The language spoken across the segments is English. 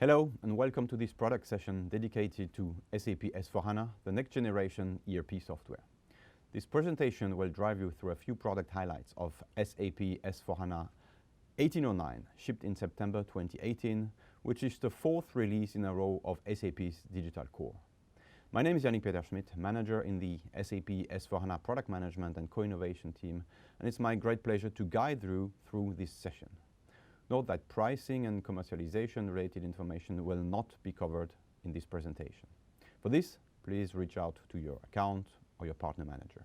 Hello and welcome to this product session dedicated to SAP S/4HANA, the next generation ERP software. This presentation will drive you through a few product highlights of SAP S/4HANA 1809, shipped in September 2018, which is the fourth release in a row of SAP's digital core. My name is Yannick Peterschmitt, manager in the SAP S/4HANA product management and co-innovation team, and it's my great pleasure to guide you through this session. Note that pricing and commercialization related information will not be covered in this presentation. For this, please reach out to your account or your partner manager.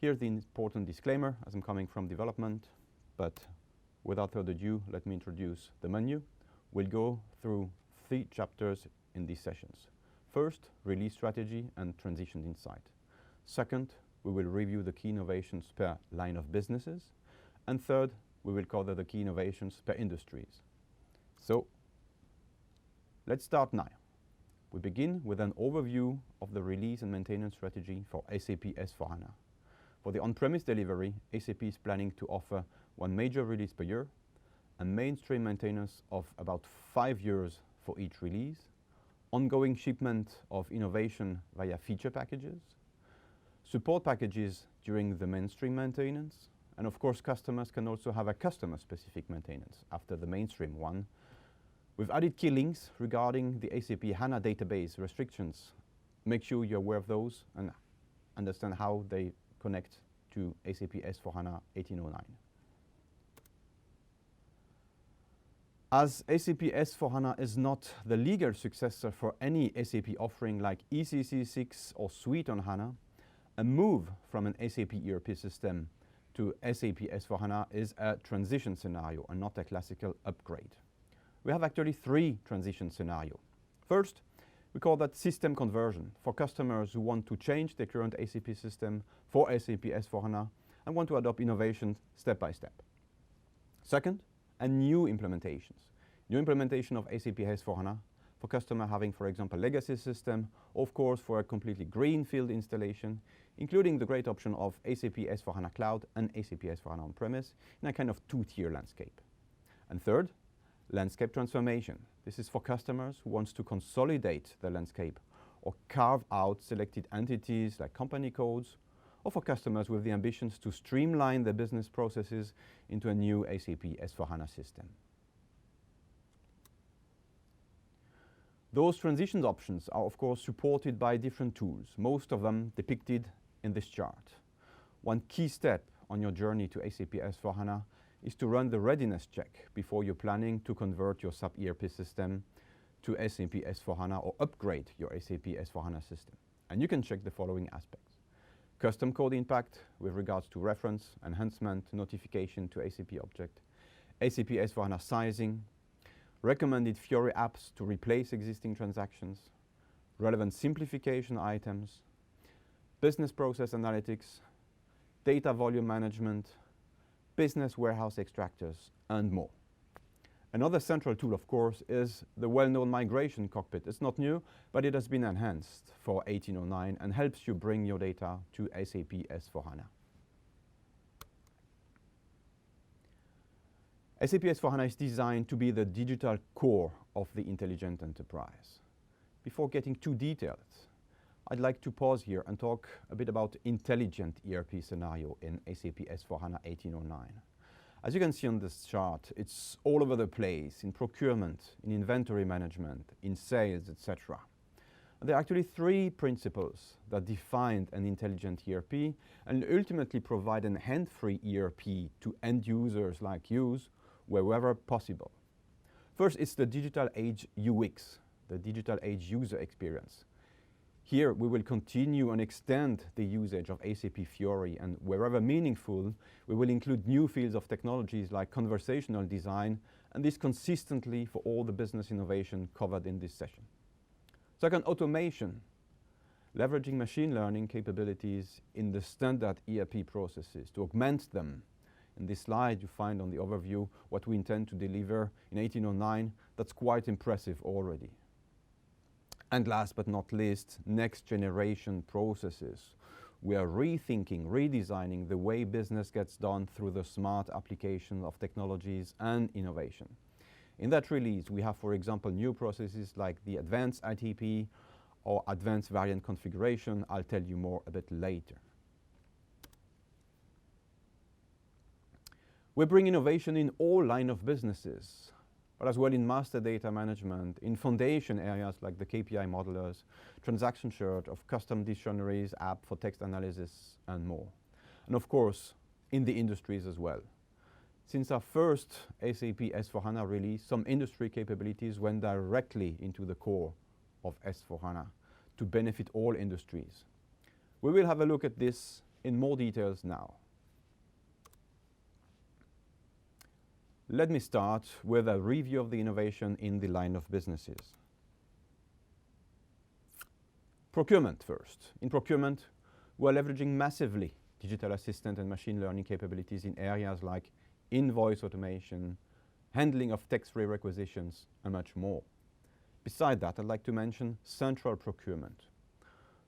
Here's the important disclaimer, as I'm coming from development, but without further ado, let me introduce the menu. We'll go through 3 chapters in these sessions. First, release strategy and transition insight. Second, we will review the key innovations per line of businesses. And third, we will cover the key innovations per industries. So, let's start now. We begin with an overview of the release and maintenance strategy for SAP S/4HANA. For the on-premise delivery, SAP is planning to offer 1 major release per year, a mainstream maintenance of about 5 years for each release, ongoing shipment of innovation via feature packages, support packages during the mainstream maintenance, and of course, customers can also have a customer-specific maintenance after the mainstream one. We've added key links regarding the SAP HANA database restrictions. Make sure you're aware of those and understand how they connect to SAP S/4HANA 1809. As SAP S/4HANA is not the legal successor for any SAP offering like ECC6 or Suite on HANA, a move from an SAP ERP system to SAP S/4HANA is a transition scenario and not a classical upgrade. We have actually 3 transition scenarios. First, we call that system conversion for customers who want to change their current SAP system for SAP S/4HANA and want to adopt innovation step by step. Second, a new implementations. New implementation of SAP S/4HANA for customer having, for example, a legacy system, of course, for a completely greenfield installation, including the great option of SAP S/4HANA Cloud and SAP S/4HANA On-premise in a kind of 2-tier landscape. And third, landscape transformation. This is for customers who want to consolidate the landscape or carve out selected entities like company codes, or for customers with the ambitions to streamline their business processes into a new SAP S/4HANA system. Those transition options are of course supported by different tools, most of them depicted in this chart. One key step on your journey to SAP S/4HANA is to run the readiness check before you're planning to convert your SAP ERP system to SAP S/4HANA or upgrade your SAP S/4HANA system. And you can check the following aspects. Custom code impact with regards to reference, enhancement, notification to SAP object, SAP S/4HANA sizing, recommended Fiori apps to replace existing transactions, relevant simplification items, business process analytics, data volume management, business warehouse extractors, and more. Another central tool, of course, is the well-known migration cockpit. It's not new, but it has been enhanced for 1809 and helps you bring your data to SAP S/4HANA. SAP S/4HANA is designed to be the digital core of the intelligent enterprise. Before getting too detailed, I'd like to pause here and talk a bit about intelligent ERP scenario in SAP S/4HANA 1809. As you can see on this chart, it's all over the place in procurement, in inventory management, in sales, etc. There are actually 3 principles that define an intelligent ERP and ultimately provide a hand-free ERP to end users like you wherever possible. First, it's the digital age UX, the digital age user experience. Here, we will continue and extend the usage of SAP Fiori, and wherever meaningful, we will include new fields of technologies like conversational design, and this consistently for all the business innovation covered in this session. Second, automation, leveraging machine learning capabilities in the standard ERP processes to augment them. In this slide, you find on the overview what we intend to deliver in 1809. That's quite impressive already. And last but not least, next generation processes. We are rethinking, redesigning the way business gets done through the smart application of technologies and innovation. In that release, we have, for example, new processes like the advanced ITP or advanced variant configuration. I'll tell you more a bit later. We bring innovation in all lines of businesses, but as well in master data management, in foundation areas like the KPI modelers, transaction chart of custom dictionaries, app for text analysis, and more. And of course, in the industries as well. Since our first SAP S/4HANA release, some industry capabilities went directly into the core of S/4HANA to benefit all industries. We will have a look at this in more details now. Let me start with a review of the innovation in the line of businesses. Procurement first. In procurement, we're leveraging massively digital assistant and machine learning capabilities in areas like invoice automation, handling of text-free requisitions, and much more. Beside that, I'd like to mention central procurement.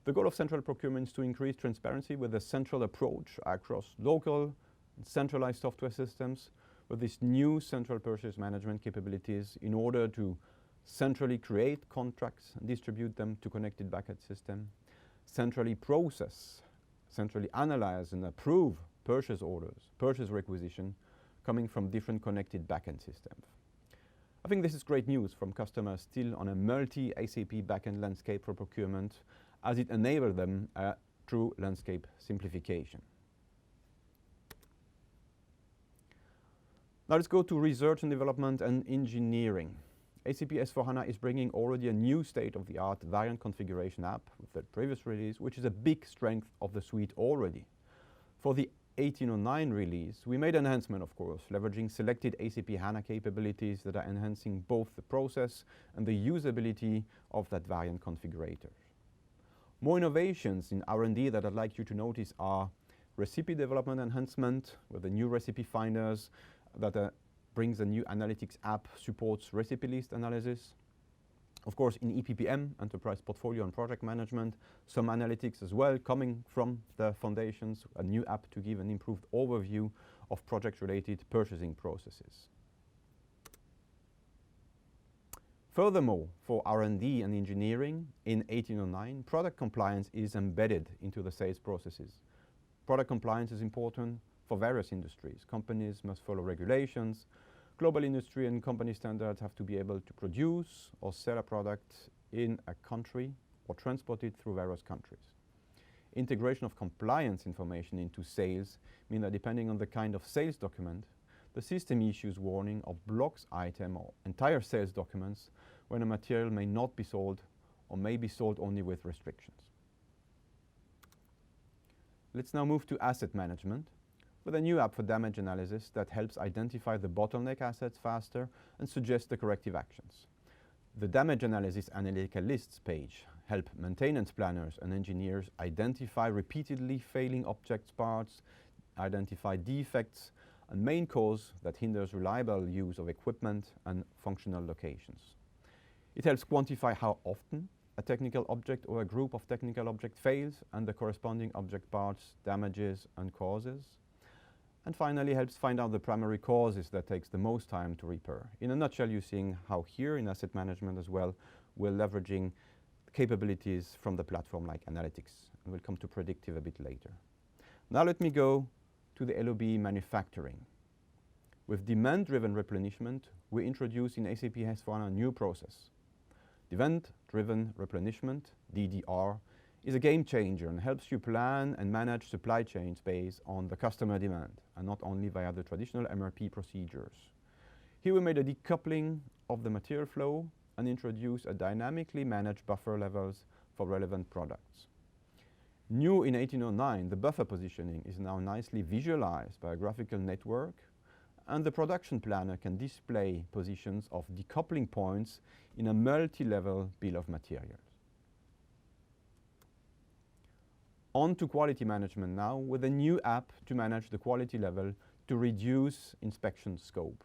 The goal of central procurement is to increase transparency with a central approach across local and centralized software systems with these new central purchase management capabilities in order to centrally create contracts and distribute them to connected backend system, centrally process, centrally analyze and approve purchase orders, purchase requisition coming from different connected backend systems. I think this is great news from customers still on a multi-ACP backend landscape for procurement, as it enables them a true landscape simplification. Now let's go to research and development and engineering. SAP S/4HANA is bringing already a new state-of-the-art variant configuration app with the previous release, which is a big strength of the suite already. For the 1809 release, we made an enhancement, of course, leveraging selected ACP HANA capabilities that are enhancing both the process and the usability of that variant configurator. More innovations in R&D that I'd like you to notice are recipe development enhancement with the new recipe finders that brings a new analytics app, supports recipe list analysis. Of course, in EPPM, Enterprise Portfolio and Project Management, some analytics as well coming from the foundations, a new app to give an improved overview of project-related purchasing processes. Furthermore, for R&D and engineering, in 1809, product compliance is embedded into the sales processes. Product compliance is important for various industries. Companies must follow regulations. Global industry and company standards have to be able to produce or sell a product in a country or transport it through various countries. Integration of compliance information into sales means that depending on the kind of sales document, the system issues warning or blocks item or entire sales documents when a material may not be sold or may be sold only with restrictions. Let's now move to asset management with a new app for damage analysis that helps identify the bottleneck assets faster and suggest the corrective actions. The damage analysis analytical lists page help maintenance planners and engineers identify repeatedly failing objects parts, identify defects and main cause that hinders reliable use of equipment and functional locations. It helps quantify how often a technical object or a group of technical objects fails and the corresponding object parts, damages and causes. And finally helps find out the primary causes that takes the most time to repair. In a nutshell, you're seeing how here in asset management as well, we're leveraging capabilities from the platform like analytics. And we'll come to predictive a bit later. Now let me go to the LOB manufacturing. With demand-driven replenishment, we introduce in SAP S/4HANA a new process. Demand-driven replenishment, DDR, is a game changer and helps you plan and manage supply chains based on the customer demand and not only via the traditional MRP procedures. Here we made a decoupling of the material flow and introduced a dynamically managed buffer levels for relevant products. New in 1809, the buffer positioning is now nicely visualized by a graphical network, and the production planner can display positions of decoupling points in a multi-level bill of materials. On to quality management now with a new app to manage the quality level to reduce inspection scope.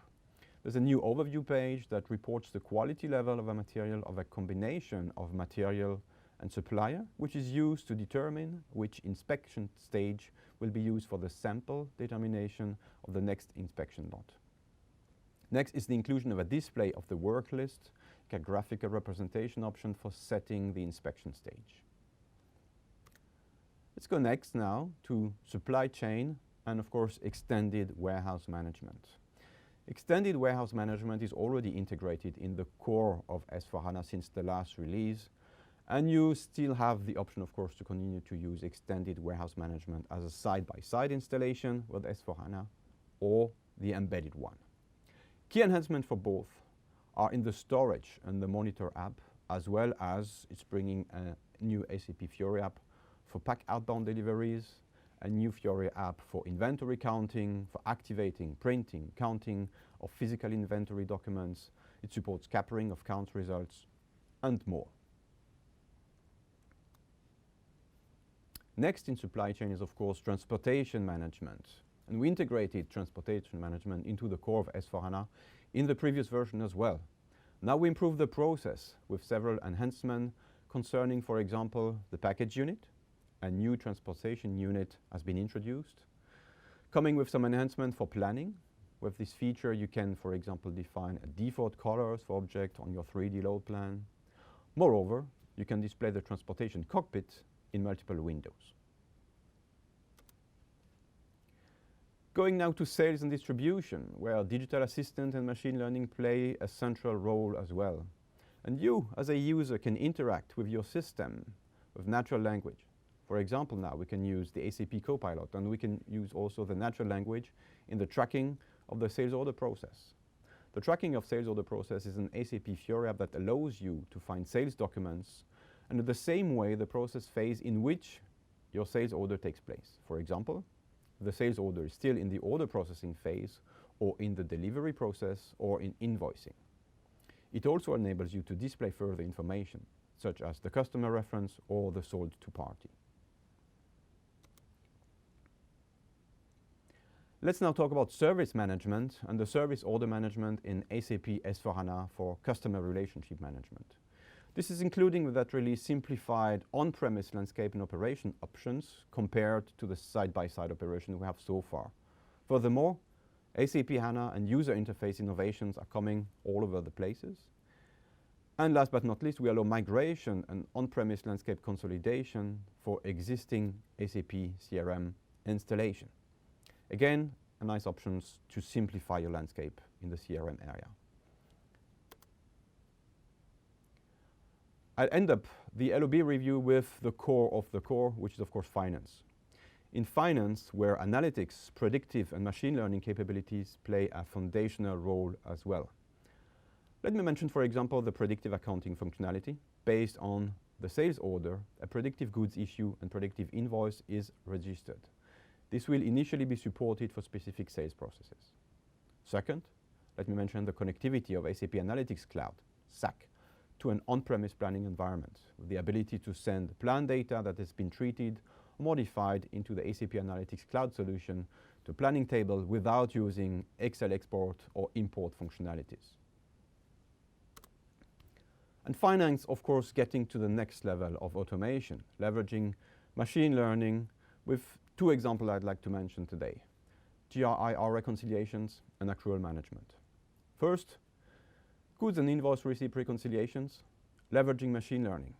There's a new overview page that reports the quality level of a material of a combination of material and supplier, which is used to determine which inspection stage will be used for the sample determination of the next inspection lot. Next is the inclusion of a display of the work list, a graphical representation option for setting the inspection stage. Let's go next now to supply chain and of course extended warehouse management. Extended warehouse management is already integrated in the core of S/4HANA since the last release, and you still have the option of course to continue to use extended warehouse management as a side-by-side installation with S/4HANA or the embedded one. Key enhancements for both are in the storage and the monitor app, as well as it's bringing a new SAP Fiori app for pack outbound deliveries, a new Fiori app for inventory counting, for activating, printing, counting of physical inventory documents. It supports capturing of count results and more. Next in supply chain is of course transportation management. And we integrated transportation management into the core of S/4HANA in the previous version as well. Now we improve the process with several enhancements concerning, for example, the package unit. A new transportation unit has been introduced. Coming with some enhancement for planning. With this feature you can, for example, define a default colors for object on your 3D load plan. Moreover, you can display the transportation cockpit in multiple windows. Going now to sales and distribution, where digital assistant and machine learning play a central role as well. And you, as a user, can interact with your system with natural language. For example, now we can use the ACP Copilot, and we can use also the natural language in the tracking of the sales order process. The tracking of sales order process is an SAP Fiori app that allows you to find sales documents, and in the same way the process phase in which your sales order takes place. For example, the sales order is still in the order processing phase, or in the delivery process, or in invoicing. It also enables you to display further information, such as the customer reference or the sold to party. Let's now talk about service management and the service order management in SAP S/4HANA for customer relationship management. This is including with that release simplified on-premise landscape and operation options compared to the side-by-side operation we have so far. Furthermore, SAP HANA and user interface innovations are coming all over the places. And last but not least, we allow migration and on-premise landscape consolidation for existing SAP CRM installation. Again, a nice option to simplify your landscape in the CRM area. I'll end up the LOB review with the core of the core, which is of course finance. In finance, where analytics, predictive and machine learning capabilities play a foundational role as well. Let me mention, for example, the predictive accounting functionality. Based on the sales order, a predictive goods issue and predictive invoice is registered. This will initially be supported for specific sales processes. Second, let me mention the connectivity of SAP Analytics Cloud, SAC, to an on-premise planning environment, with the ability to send plan data that has been treated or modified into the SAP Analytics Cloud solution to planning table without using Excel export or import functionalities. And finance, of course, getting to the next level of automation, leveraging machine learning with two examples I'd like to mention today: GRIR reconciliations and accrual management. First, goods and invoice receipt reconciliations, leveraging machine learning.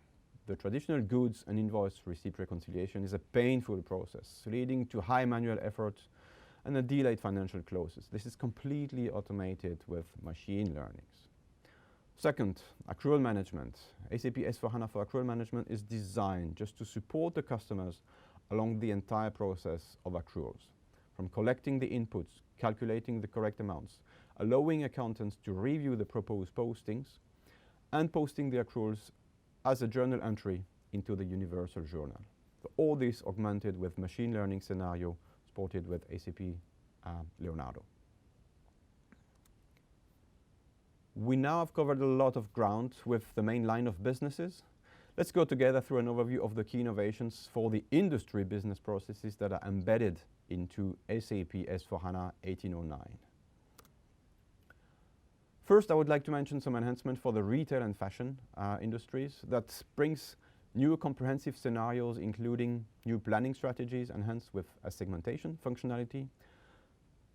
The traditional goods and invoice receipt reconciliation is a painful process, leading to high manual effort and a delayed financial closes. This is completely automated with machine learnings. Second, accrual management. SAP S/4HANA for accrual management is designed just to support the customers along the entire process of accruals, from collecting the inputs, calculating the correct amounts, allowing accountants to review the proposed postings, and posting the accruals as a journal entry into the universal journal. So all this augmented with machine learning scenario supported with SAP Leonardo. We now have covered a lot of ground with the main line of businesses. Let's go together through an overview of the key innovations for the industry business processes that are embedded into SAP S/4HANA 1809. First, I would like to mention some enhancement for the retail and fashion industries that brings new comprehensive scenarios, including new planning strategies enhanced with a segmentation functionality,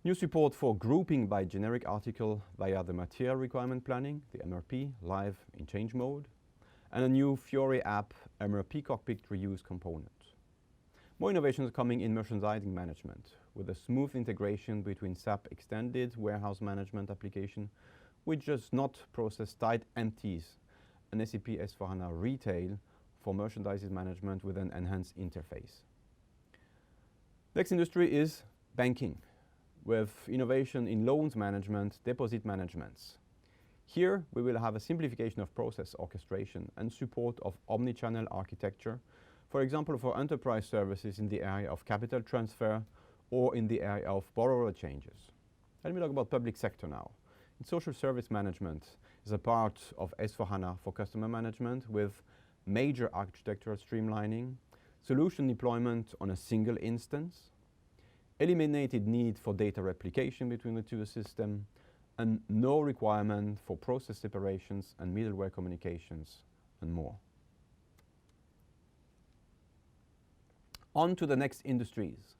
New support for grouping by generic article via the material requirement planning, the MRP, live in change mode, and a new Fiori app MRP cockpit reuse component. More innovations are coming in merchandising management, with a smooth integration between SAP Extended Warehouse Management application, which does not process tight empties, and SAP S/4HANA Retail for merchandising management with an enhanced interface. Next industry is banking, with innovation in loans management, deposit managements. Here, we will have a simplification of process orchestration and support of omnichannel architecture, for example, for enterprise services in the area of capital transfer or in the area of borrower changes. Let me talk about public sector now. In social service management is a part of S/4HANA for customer management with major architectural streamlining, solution deployment on a single instance, eliminated need for data replication between the two systems, and no requirement for process separations and middleware communications, and more. On to the next industries.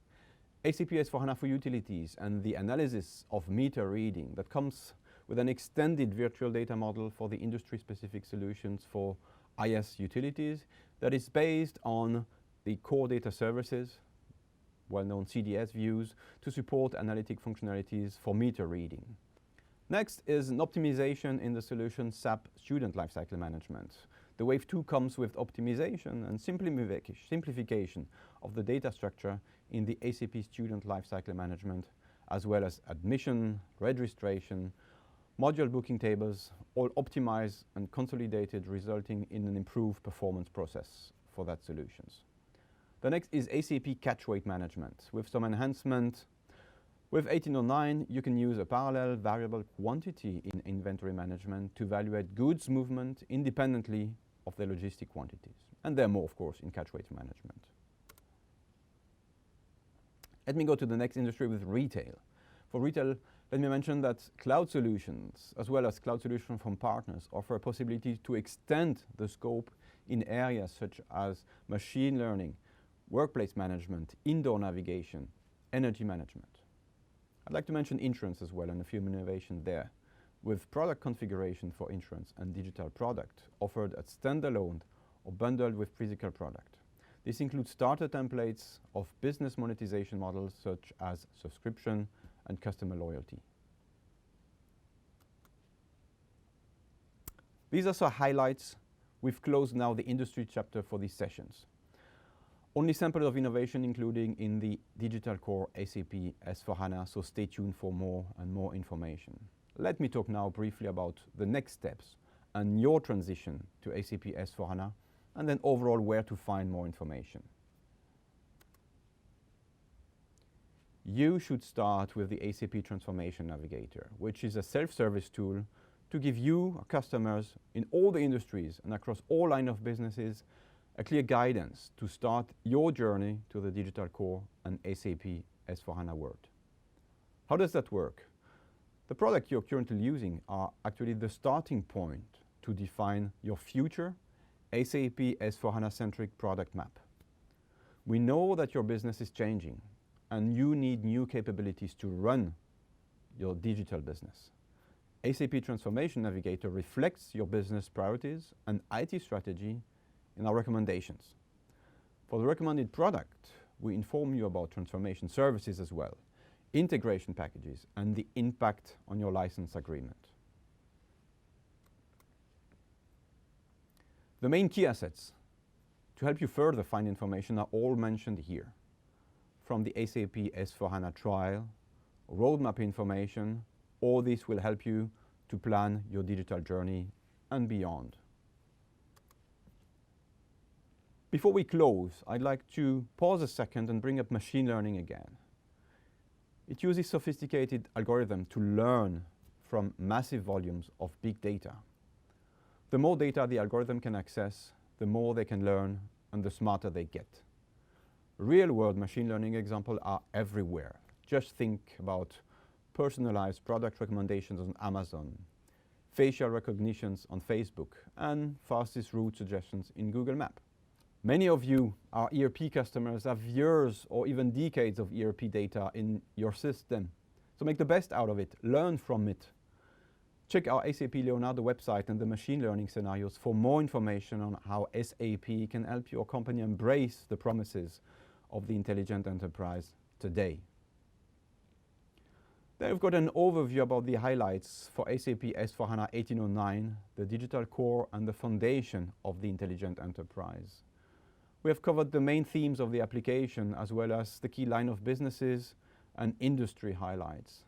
ACP S/4HANA for utilities and the analysis of meter reading that comes with an extended virtual data model for the industry-specific solutions for IS utilities that is based on the core data services, well-known CDS views, to support analytic functionalities for meter reading. Next is an optimization in the solution SAP Student Lifecycle Management. The Wave 2 comes with optimization and simplification of the data structure in the ACP Student Lifecycle Management, as well as admission, registration, module booking tables, all optimized and consolidated, resulting in an improved performance process for that solutions. The next is ACP catch weight management with some enhancement. With 1809, you can use a parallel variable quantity in inventory management to evaluate goods movement independently of the logistic quantities. And there are more, of course, in catch weight management. Let me go to the next industry with retail. For retail, let me mention that cloud solutions, as well as cloud solutions from partners, offer a possibility to extend the scope in areas such as machine learning, workplace management, indoor navigation, energy management. I'd like to mention insurance as well and a few innovations there, with product configuration for insurance and digital product offered as standalone or bundled with physical product. This includes starter templates of business monetization models such as subscription and customer loyalty. These are some highlights. We've closed now the industry chapter for these sessions. Only samples of innovation including in the digital core ACP S/4HANA, so stay tuned for more and more information. Let me talk now briefly about the next steps and your transition to ACP S/4HANA, and then overall where to find more information. You should start with the ACP Transformation Navigator, which is a self-service tool to give you, customers in all the industries and across all lines of businesses, a clear guidance to start your journey to the digital core and ACP S/4HANA world. How does that work? The product you're currently using are actually the starting point to define your future ACP S/4HANA centric product map. We know that your business is changing and you need new capabilities to run your digital business. ACP Transformation Navigator reflects your business priorities and IT strategy in our recommendations. For the recommended product, we inform you about transformation services as well, integration packages, and the impact on your license agreement. The main key assets to help you further find information are all mentioned here. From the SAP S/4HANA trial, roadmap information, all this will help you to plan your digital journey and beyond. Before we close, I'd like to pause a second and bring up machine learning again. It uses sophisticated algorithms to learn from massive volumes of big data. The more data the algorithm can access, the more they can learn and the smarter they get. Real-world machine learning examples are everywhere. Just think about personalized product recommendations on Amazon, facial recognitions on Facebook, and fastest route suggestions in Google Maps. Many of you, our ERP customers, have years or even decades of ERP data in your system. So make the best out of it, learn from it. Check our SAP Leonardo website and the machine learning scenarios for more information on how SAP can help your company embrace the promises of the intelligent enterprise today. Then we've got an overview about the highlights for SAP S/4HANA 1809, the digital core and the foundation of the intelligent enterprise. We have covered the main themes of the application as well as the key line of businesses and industry highlights.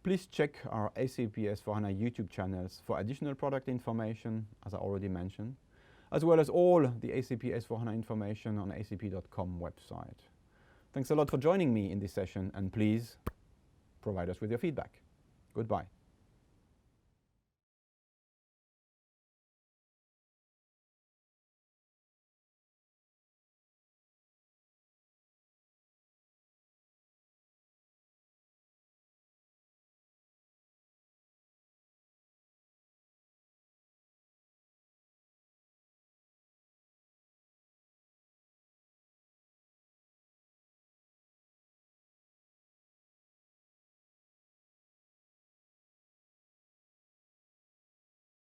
Please check our SAP S/4HANA YouTube channels for additional product information, as I already mentioned, as well as all the SAP S/4HANA information on acp.com website. Thanks a lot for joining me in this session, and please provide us with your feedback. Goodbye.